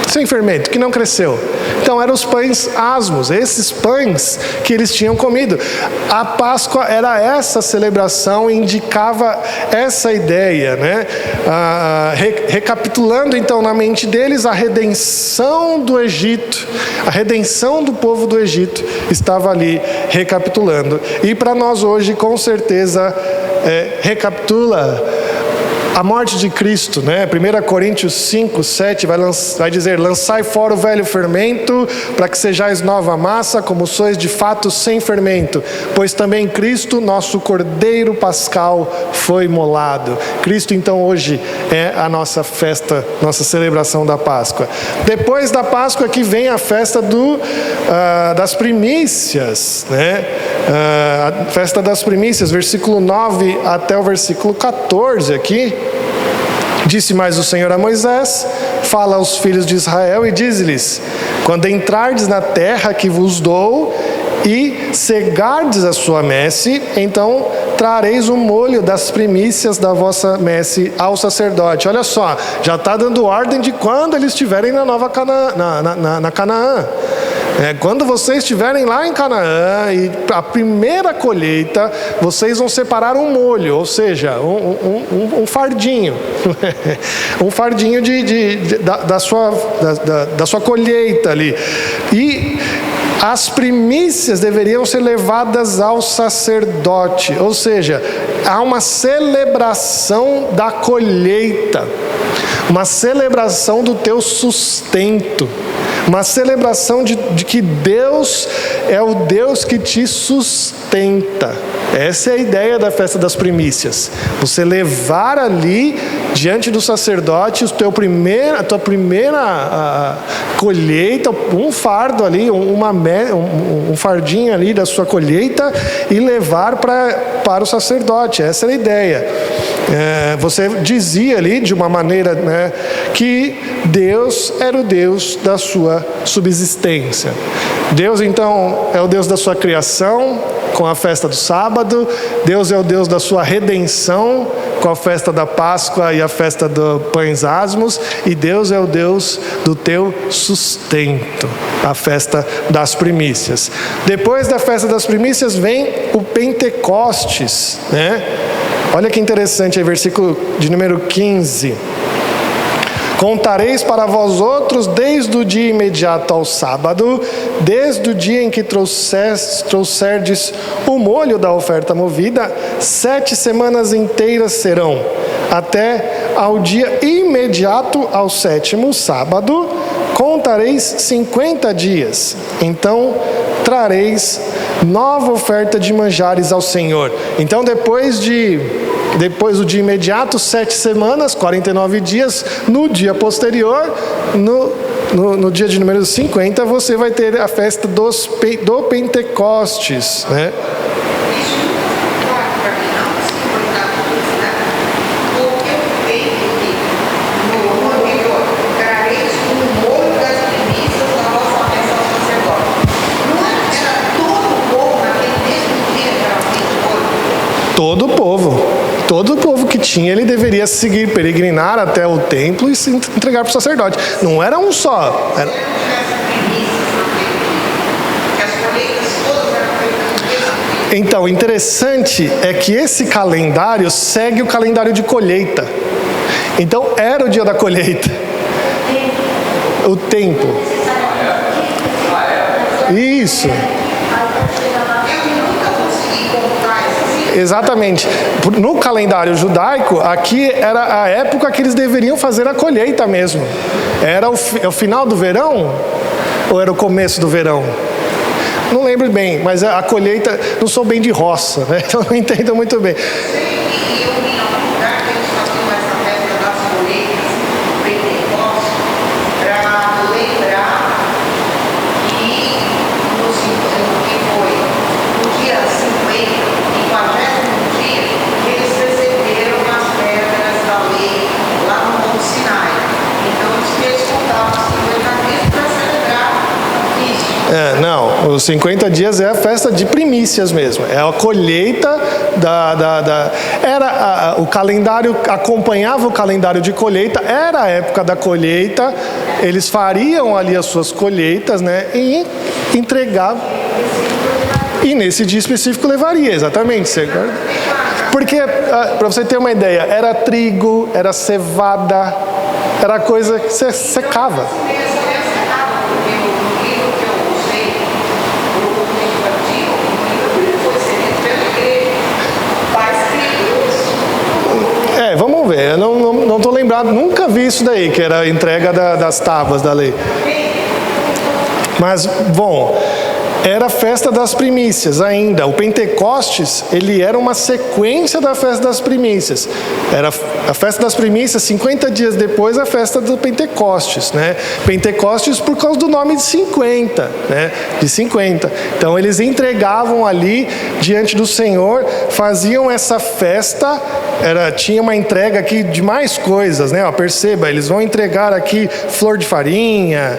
sem fermento, que não cresceu. Então eram os pães asmos, esses pães que eles tinham comido. A Páscoa era essa celebração, indicava essa ideia, recapitulando então na mente deles a redenção do Egito, a redenção do povo do Egito estava ali recapitulando. E para nós hoje, com certeza, recapitula a morte de Cristo, né? 1 Coríntios 5, 7 vai dizer: lançai fora o velho fermento, para que sejais nova massa, como sois de fato sem fermento, pois também Cristo, nosso Cordeiro Pascal, foi imolado. Cristo então hoje é a nossa festa, nossa celebração da Páscoa. Depois da Páscoa que vem a festa das primícias, né? A festa das primícias, versículo 9 até o versículo 14 aqui. Disse mais o Senhor a Moisés: fala aos filhos de Israel e dize-lhes: quando entrardes na terra que vos dou e cegardes a sua messe, então trareis o molho das primícias da vossa messe ao sacerdote. Olha só, já está dando ordem de quando eles estiverem na nova na Canaã. Quando vocês estiverem lá em Canaã e a primeira colheita, vocês vão separar um molho, ou seja, um fardinho, um fardinho da sua colheita ali. E as primícias deveriam ser levadas ao sacerdote, ou seja, há uma celebração da colheita, uma celebração do teu sustento, uma celebração de que Deus é o Deus que te sustenta. Essa é a ideia da festa das primícias. Você levar ali diante do sacerdote a tua primeira colheita, um fardo ali, um fardinho ali da sua colheita, e levar para o sacerdote. Essa era a ideia. Você dizia ali de uma maneira, né, que Deus era o Deus da sua subsistência. Deus então é o Deus da sua criação, com a festa do sábado. Deus é o Deus da sua redenção, com a festa da Páscoa e a festa dos pães asmos. E Deus é o Deus do teu sustento, a festa das primícias. Depois da festa das primícias vem o Pentecostes, né? Olha que interessante aí, versículo de número 15. Contareis para vós outros desde o dia imediato ao sábado, desde o dia em que trouxerdes o molho da oferta movida, 7 semanas inteiras serão, até ao dia imediato ao 7º sábado, contareis 50 dias. Então trareis nova oferta de manjares ao Senhor. Então depois do dia imediato, 7 semanas, 49 dias, no dia posterior, no dia de número 50, você vai ter a festa do Pentecostes, né? Todo o povo que tinha, ele deveria seguir, peregrinar até o templo e se entregar para o sacerdote. Não era um só. Então, o interessante é que esse calendário segue o calendário de colheita. Então, era o dia da colheita. O tempo. Isso. Exatamente. No calendário judaico, aqui era a época que eles deveriam fazer a colheita mesmo. Era o final do verão? Ou era o começo do verão? Não lembro bem, mas a colheita, não sou bem de roça, né? Então não entendo muito bem. Não, os 50 dias é a festa de primícias mesmo, é a colheita o calendário acompanhava o calendário de colheita, era a época da colheita, eles fariam ali as suas colheitas, né, e entregavam, e nesse dia específico levaria, exatamente, porque, para você ter uma ideia, era trigo, era cevada, era coisa que você secava. Vamos ver, eu não estou lembrado, nunca vi isso daí, que era a entrega das tábuas da lei. Mas, bom, era a festa das primícias ainda. O Pentecostes, ele era uma sequência da festa das primícias. Era a festa das primícias, 50 dias depois, a festa do Pentecostes, né? Pentecostes por causa do nome de 50, né? De 50. Então, eles entregavam ali diante do Senhor, faziam essa festa, tinha uma entrega aqui de mais coisas, né? Ó, perceba, eles vão entregar aqui flor de farinha,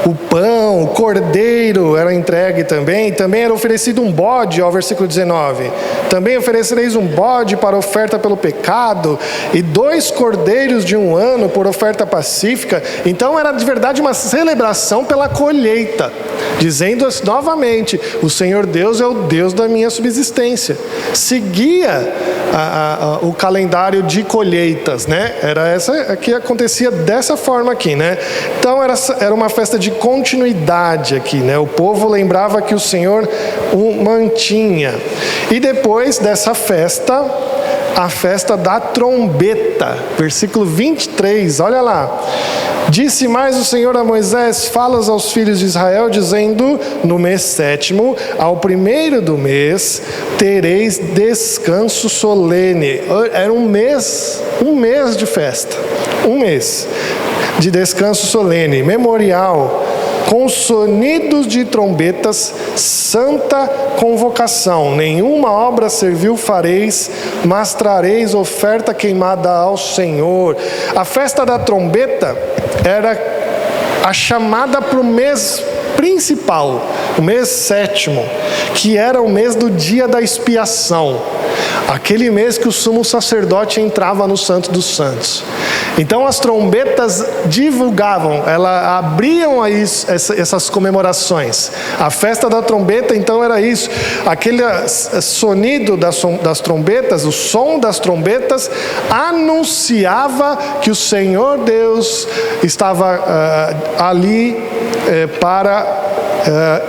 o pão, o cordeiro era entregue também era oferecido um bode, ó, versículo 19. Também oferecereis um bode para oferta pelo pecado, e 2 cordeiros de 1 ano por oferta pacífica. Então era de verdade uma celebração pela colheita, dizendo novamente: o Senhor Deus é o Deus da minha subsistência. Seguia o calendário de colheitas, né? Era essa que acontecia dessa forma aqui, né? Então era uma festa de continuidade aqui, né? O povo lembrava que o Senhor o mantinha. E depois dessa festa, a festa da trombeta, versículo 23, olha lá. Disse mais o Senhor a Moisés: falas aos filhos de Israel, dizendo: no mês 7º, ao 1º do mês, tereis descanso solene. Era um mês de festa, um mês de descanso solene, memorial, com sonidos de trombetas, santa convocação. Nenhuma obra servil fareis, mas trareis oferta queimada ao Senhor. A festa da trombeta era a chamada para o mês principal, o mês 7º, que era o mês do dia da expiação. Aquele mês que o sumo sacerdote entrava no Santo dos Santos. Então as trombetas divulgavam, elas abriam essas comemorações. A festa da trombeta então era isso, aquele sonido das trombetas, o som das trombetas anunciava que o Senhor Deus estava ali para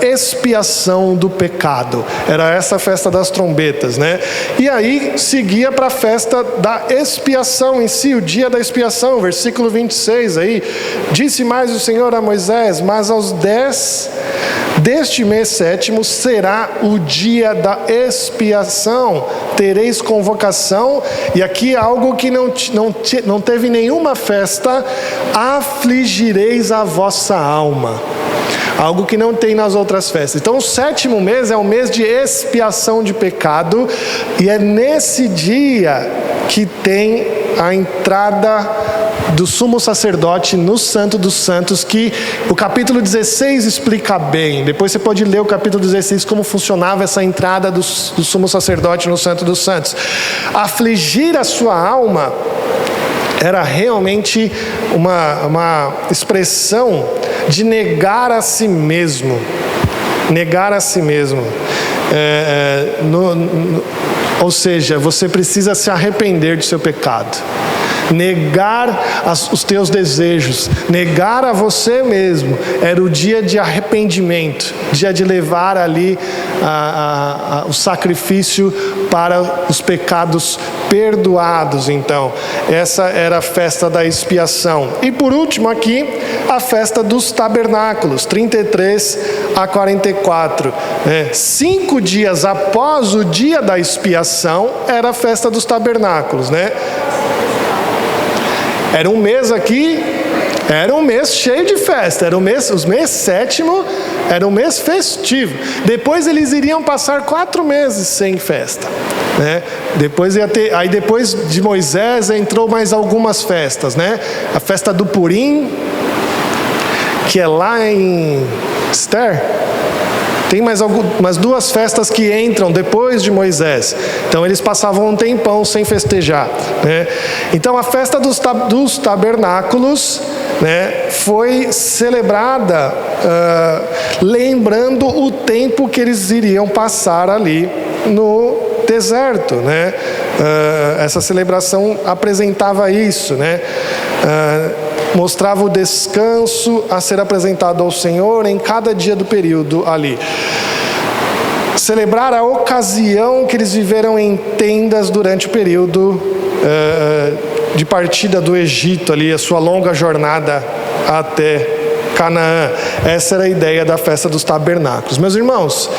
expiação do pecado. Era essa a festa das trombetas, né? E aí seguia para a festa da expiação em si, o dia da expiação, versículo 26 aí. Disse mais o Senhor a Moisés: mas aos 10 deste mês 7º será o dia da expiação, tereis convocação. E aqui algo que não teve nenhuma festa: afligireis a vossa alma. Algo que não tem nas outras festas. Então o 7º mês é o mês de expiação de pecado, e é nesse dia que tem a entrada do sumo sacerdote no Santo dos Santos, que o capítulo 16 explica bem. Depois você pode ler o capítulo 16, como funcionava essa entrada do sumo sacerdote no Santo dos Santos. Afligir a sua alma era realmente uma expressão de negar a si mesmo. Negar a si mesmo. Ou seja, você precisa se arrepender do seu pecado. Negar os teus desejos, negar a você mesmo. Era o dia de arrependimento, dia de levar ali o sacrifício para os pecados perdoados. Então, essa era a festa da expiação. E por último aqui, a festa dos tabernáculos, 33 a 44. 5 dias após o dia da expiação, era a festa dos tabernáculos, né? Era um mês aqui, era um mês cheio de festa, o mês 7º era um mês festivo. Depois eles iriam passar 4 meses sem festa, né? Depois de Moisés entrou mais algumas festas, né? A festa do Purim, que é lá em Esther. Tem mais 2 festas que entram depois de Moisés. Então eles passavam um tempão sem festejar, né? Então a festa dos tabernáculos, né, foi celebrada lembrando o tempo que eles iriam passar ali no deserto, né? Essa celebração apresentava isso, né? Mostrava o descanso a ser apresentado ao Senhor em cada dia do período ali. celebrar a ocasião que eles viveram em tendas durante o período de partida do Egito, ali, a sua longa jornada até Canaã. Essa era a ideia da festa dos tabernáculos. Meus irmãos,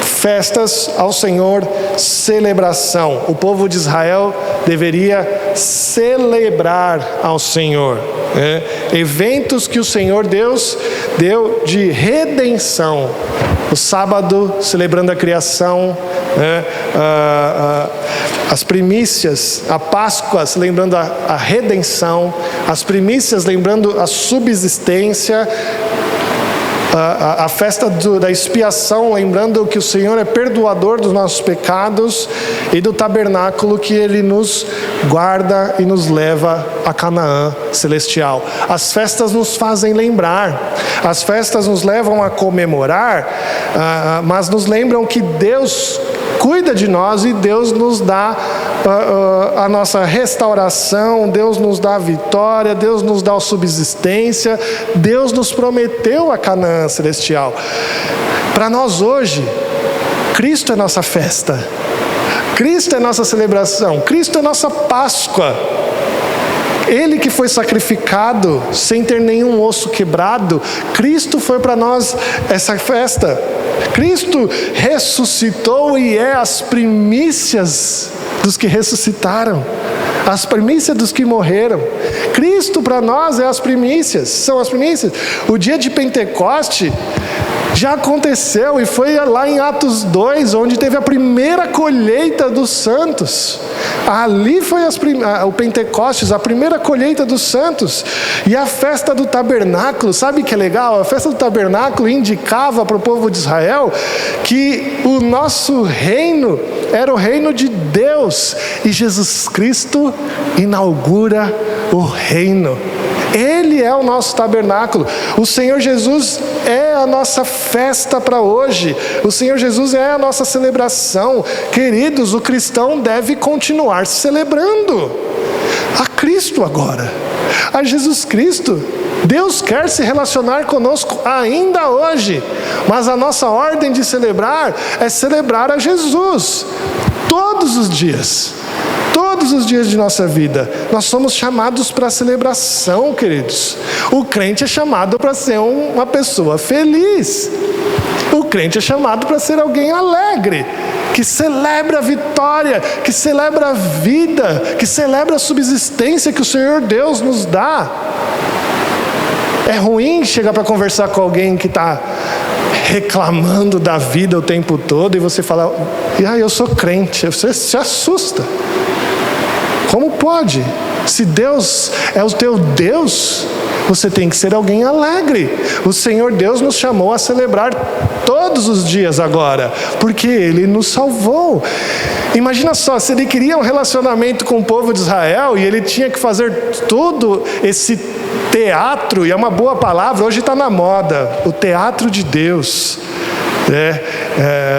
festas ao Senhor, celebração. O povo de Israel deveria celebrar ao Senhor, eventos que o Senhor Deus deu de redenção. O sábado, celebrando a criação, as primícias, a Páscoa, lembrando a redenção, as primícias, lembrando a subsistência, a festa da expiação, lembrando que o Senhor é perdoador dos nossos pecados, e do tabernáculo, que Ele nos guarda e nos leva a Canaã celestial. As festas nos fazem lembrar, as festas nos levam a comemorar, mas nos lembram que Deus cuida de nós e Deus nos dá a nossa restauração, Deus nos dá a vitória, Deus nos dá a subsistência, Deus nos prometeu a Canaã celestial. Para nós hoje, Cristo é nossa festa, Cristo é nossa celebração, Cristo é nossa Páscoa. Ele que foi sacrificado sem ter nenhum osso quebrado, Cristo foi para nós essa festa. Cristo ressuscitou e é as primícias dos que ressuscitaram, as primícias dos que morreram. Cristo para nós é as primícias, são as primícias. O dia de Pentecoste já aconteceu e foi lá em Atos 2, onde teve a primeira colheita dos santos. Ali foi o Pentecostes, a primeira colheita dos santos. E a festa do tabernáculo, sabe que é legal? A festa do tabernáculo indicava para o povo de Israel que o nosso reino era o reino de Deus, e Jesus Cristo inaugura o reino. Ele é o nosso tabernáculo. O Senhor Jesus é a nossa festa para hoje. O Senhor Jesus é a nossa celebração. Queridos, o cristão deve continuar celebrando a Cristo agora, a Jesus Cristo. Deus quer se relacionar conosco ainda hoje, mas a nossa ordem de celebrar é celebrar a Jesus todos os dias. Todos os dias de nossa vida, nós somos chamados para celebração, queridos. O crente é chamado para ser uma pessoa feliz. O crente é chamado para ser alguém alegre, que celebra a vitória, que celebra a vida, que celebra a subsistência que o Senhor Deus nos dá. É ruim chegar para conversar com alguém que está reclamando da vida o tempo todo e você fala: eu sou crente. Você se assusta. Como pode? Se Deus é o teu Deus, você tem que ser alguém alegre. O Senhor Deus nos chamou a celebrar todos os dias agora, porque Ele nos salvou. Imagina só, se Ele queria um relacionamento com o povo de Israel e Ele tinha que fazer todo esse teatro, e é uma boa palavra, hoje está na moda, o teatro de Deus.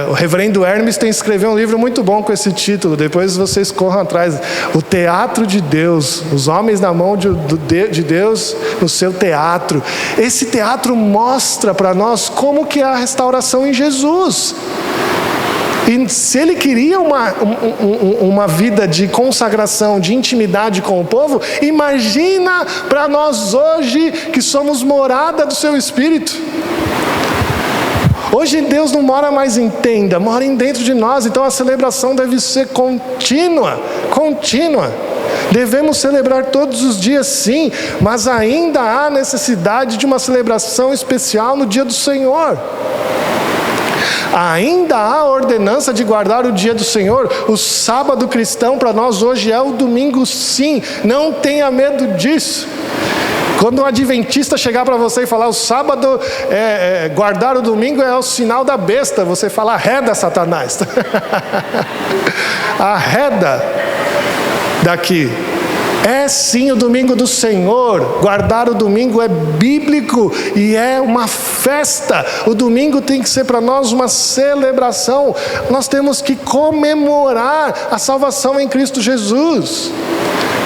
O reverendo Hermes tem escrevido um livro muito bom com esse título, depois vocês corram atrás. O teatro de Deus, os homens na mão de Deus no seu teatro. Esse teatro mostra para nós como que é a restauração em Jesus. E se Ele queria uma vida de consagração, de intimidade com o povo, imagina para nós hoje que somos morada do Seu Espírito. Hoje Deus não mora mais em tenda, mora dentro de nós, então a celebração deve ser contínua. Devemos celebrar todos os dias, sim, mas ainda há necessidade de uma celebração especial no dia do Senhor. Ainda há a ordenança de guardar o dia do Senhor. O sábado cristão para nós hoje é o domingo, sim, não tenha medo disso. Quando um adventista chegar para você e falar o sábado, guardar o domingo é o sinal da besta, você fala: arreda, Satanás. Arreda daqui. É sim o domingo do Senhor. Guardar o domingo é bíblico e é uma festa. O domingo tem que ser para nós uma celebração. Nós temos que comemorar a salvação em Cristo Jesus.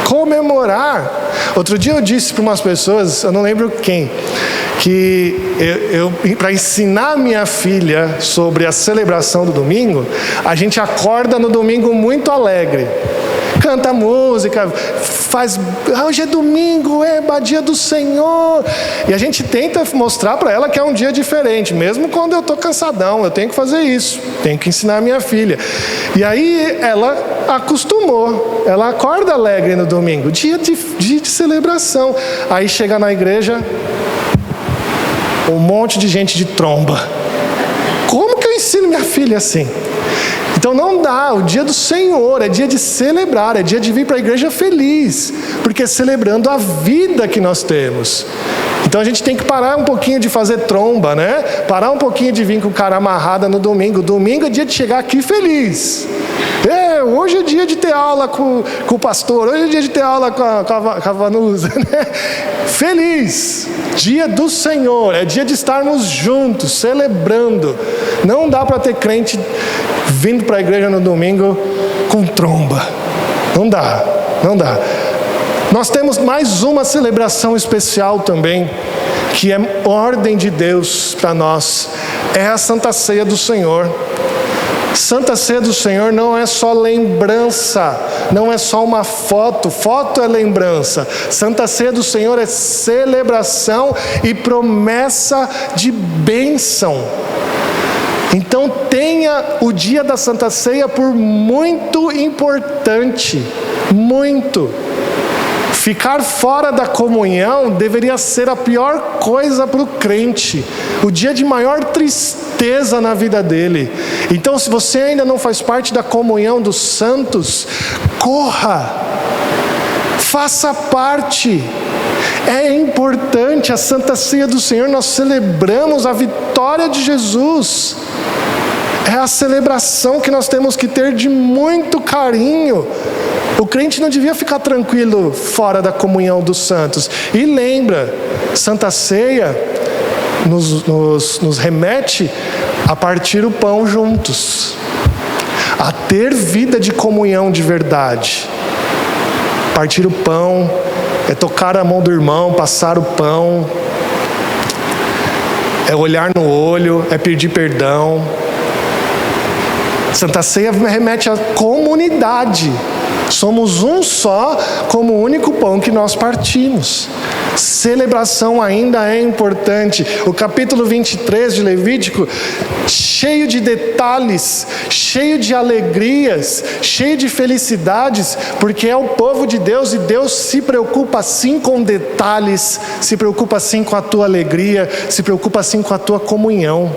comemorar. Outro dia eu disse para umas pessoas, eu não lembro quem, que eu para ensinar minha filha sobre a celebração do domingo, a gente acorda no domingo muito alegre. Canta música, faz, hoje é domingo, dia do Senhor. E a gente tenta mostrar para ela que é um dia diferente, mesmo quando eu estou cansadão, eu tenho que fazer isso, tenho que ensinar a minha filha. E aí ela acostumou, ela acorda alegre no domingo, dia de celebração. Aí chega na igreja, um monte de gente de tromba. Como que eu ensino minha filha assim? Então não dá, o dia do Senhor é dia de celebrar, é dia de vir para a igreja feliz, porque é celebrando a vida que nós temos. Então a gente tem que parar um pouquinho de fazer tromba, né? Parar um pouquinho de vir com cara amarrada no domingo. Domingo é dia de chegar aqui feliz. Hoje é dia de ter aula com o pastor, hoje é dia de ter aula com a Vanusa, né? Feliz, dia do Senhor, é dia de estarmos juntos, celebrando. Não dá para ter crente vindo para a igreja no domingo com tromba. Não dá. Nós temos mais uma celebração especial também, que é ordem de Deus para nós, é a Santa Ceia do Senhor. Santa Ceia do Senhor não é só lembrança, não é só uma foto é lembrança. Santa Ceia do Senhor é celebração e promessa de bênção. Então tenha o dia da Santa Ceia por muito importante, muito. Ficar fora da comunhão deveria ser a pior coisa para o crente, o dia de maior tristeza na vida dele. Então, se você ainda não faz parte da comunhão dos santos, corra, faça parte. É importante, a Santa Ceia do Senhor, nós celebramos a vitória de Jesus. É a celebração que nós temos que ter de muito carinho. O crente não devia ficar tranquilo fora da comunhão dos santos. E lembra, Santa Ceia nos remete a partir o pão juntos, a ter vida de comunhão de verdade. Partir o pão é tocar a mão do irmão, passar o pão, é olhar no olho, é pedir perdão. Santa Ceia remete à comunidade. Somos um só, como o único pão que nós partimos. Celebração ainda é importante. O capítulo 23 de Levítico, cheio de detalhes, cheio de alegrias, cheio de felicidades, porque é o povo de Deus e Deus se preocupa sim com detalhes, se preocupa sim com a tua alegria, se preocupa sim com a tua comunhão.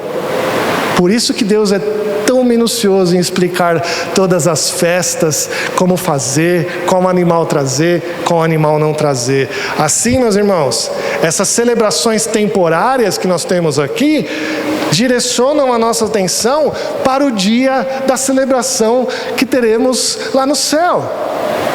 Por isso que Deus é tão minucioso em explicar todas as festas, como fazer, qual animal trazer, qual animal não trazer. Assim, meus irmãos, essas celebrações temporárias que nós temos aqui, direcionam a nossa atenção para o dia da celebração que teremos lá no céu.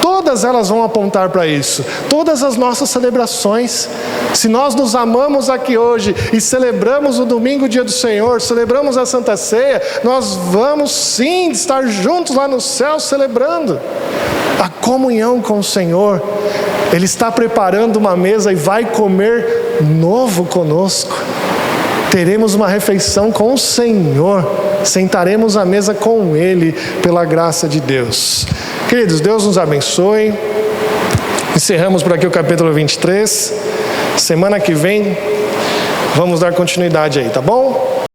Todas elas vão apontar para isso. Todas as nossas celebrações. Se nós nos amamos aqui hoje e celebramos o domingo, dia do Senhor, celebramos a Santa Ceia, nós vamos sim estar juntos lá no céu celebrando a comunhão com o Senhor. Ele está preparando uma mesa e vai comer novo conosco. Teremos uma refeição com o Senhor, sentaremos à mesa com Ele, pela graça de Deus. Queridos, Deus nos abençoe. Encerramos por aqui o capítulo 23. Semana que vem, vamos dar continuidade aí, tá bom?